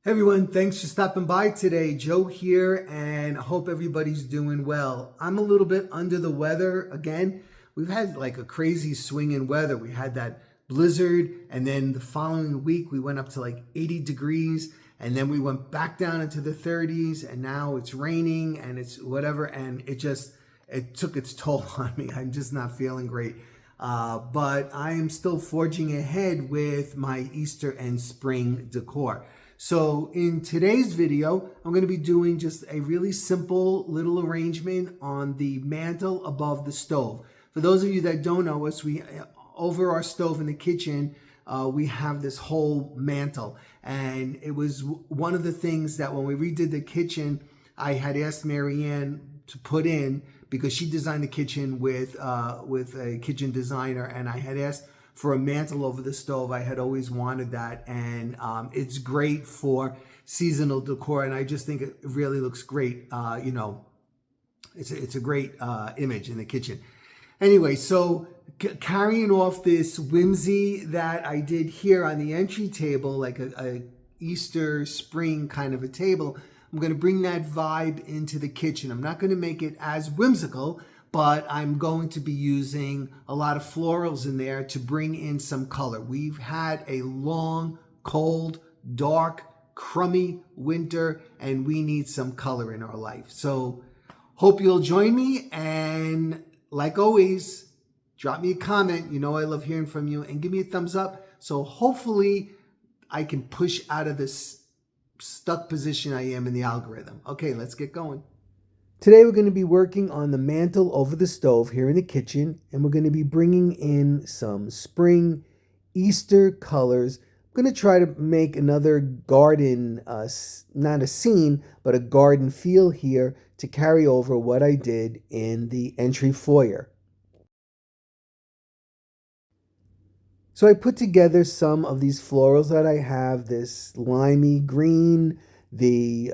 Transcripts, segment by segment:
Hey everyone, thanks for stopping by today. Joe here, and I hope everybody's doing well. I'm a little bit under the weather again. We've had like a crazy swing in weather. We had that blizzard, and then the following week we went up to like 80 degrees, and then we went back down into the 30s, and now it's raining and it's whatever, and it took its toll on me. I'm just not feeling great. But I am still forging ahead with my Easter and spring decor. So in today's video, I'm going to be doing just a really simple little arrangement on the mantle above the stove. For those of you that don't know us, we over our stove in the kitchen, we have this whole mantle. And it was one of the things that when we redid the kitchen, I had asked Marianne to put in because she designed the kitchen with a kitchen designer, and I had asked for a mantle over the stove. I had always wanted that, and it's great for seasonal decor, and I just think it really looks great. It's a great image in the kitchen. Anyway, so carrying off this whimsy that I did here on the entry table, like a Easter spring kind of a table, I'm going to bring that vibe into the kitchen. I'm not going to make it as whimsical, but I'm going to be using a lot of florals in there to bring in some color. We've had a long, cold, dark, crummy winter, and we need some color in our life. So hope you'll join me, and like always, drop me a comment. You know I love hearing from you, and give me a thumbs up. So hopefully I can push out of this stuck position I am in the algorithm. Okay, let's get going. Today we're going to be working on the mantle over the stove here in the kitchen, and we're going to be bringing in some spring Easter colors. I'm going to try to make another garden, not a scene, but a garden feel here to carry over what I did in the entry foyer. So I put together some of these florals that I have, this limey green, the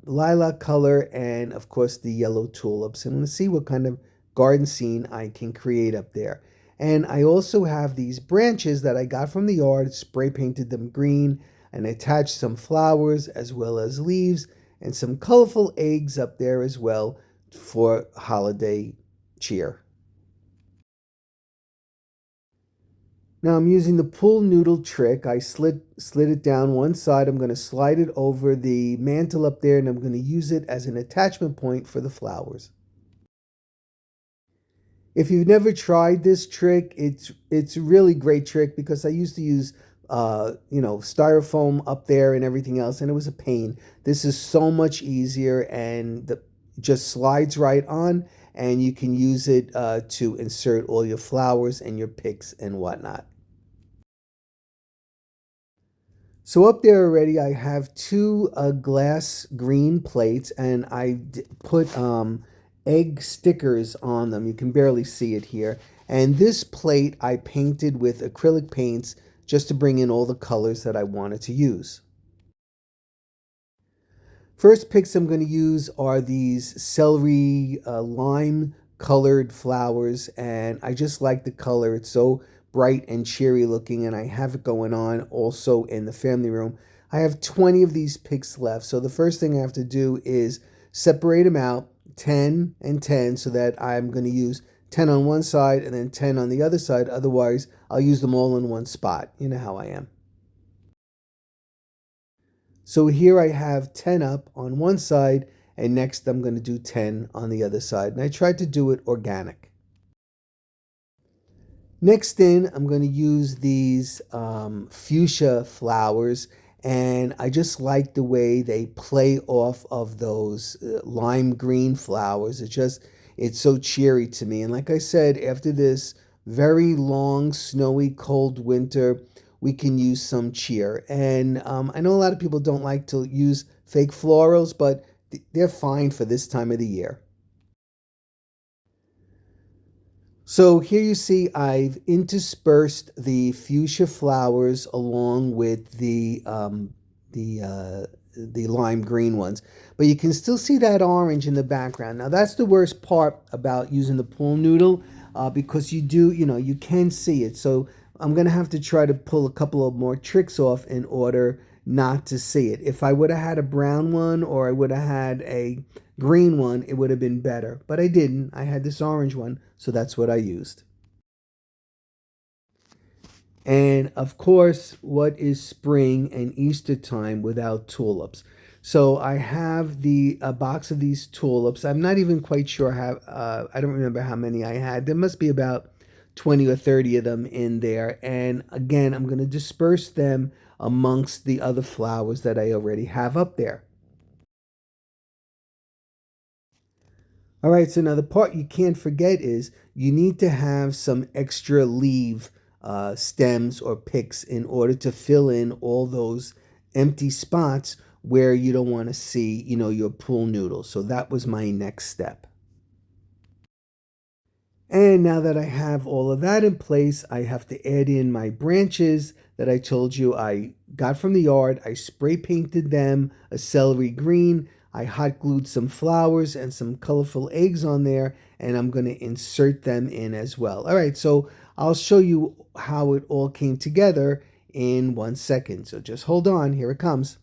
lilac color, and of course the yellow tulips. And let's see what kind of garden scene I can create up there. And I also have these branches that I got from the yard, spray painted them green, and attached some flowers as well as leaves and some colorful eggs up there as well for holiday cheer. Now I'm using the pull noodle trick. I slid it down one side. I'm going to slide it over the mantle up there, and I'm going to use it as an attachment point for the flowers. If you've never tried this trick, it's a really great trick because I used to use styrofoam up there and everything else, and it was a pain. This is so much easier, and just slides right on, and you can use it to insert all your flowers and your picks and whatnot. So up there already, I have two glass green plates, and I put egg stickers on them. You can barely see it here. And this plate I painted with acrylic paints just to bring in all the colors that I wanted to use. First picks I'm going to use are these celery lime colored flowers, and I just like the color. It's so bright and cheery looking, and I have it going on also in the family room. I have 20 of these picks left, so the first thing I have to do is separate them out, 10 and 10, so that I'm going to use 10 on one side and then 10 on the other side. Otherwise, I'll use them all in one spot. You know how I am. So here I have 10 up on one side, and next I'm going to do 10 on the other side. And I tried to do it organic. Next in, I'm going to use these fuchsia flowers, and I just like the way they play off of those lime green flowers. It's so cheery to me. And like I said, after this very long, snowy, cold winter, we can use some cheer. And I know a lot of people don't like to use fake florals, but they're fine for this time of the year. So here you see I've interspersed the fuchsia flowers along with the lime green ones, but you can still see that orange in the background. Now that's the worst part about using the pool noodle because you can see it. So I'm gonna have to try to pull a couple of more tricks off in order not to see it. If I would have had a brown one or I would have had a green one, it would have been better. But I didn't. I had this orange one, so that's what I used. And of course, what is spring and Easter time without tulips? So I have the a box of these tulips. I'm not even quite sure how. I don't remember how many I had. There must be about 20 or 30 of them in there. And again, I'm going to disperse them amongst the other flowers that I already have up there. All right, so now the part you can't forget is you need to have some extra leaf stems or picks in order to fill in all those empty spots where you don't want to see, your pool noodles. So that was my next step. And now that I have all of that in place, I have to add in my branches that I told you I got from the yard. I spray painted them a celery green. I hot glued some flowers and some colorful eggs on there, and I'm going to insert them in as well. All right, so I'll show you how it all came together in 1 second. So just hold on, here it comes.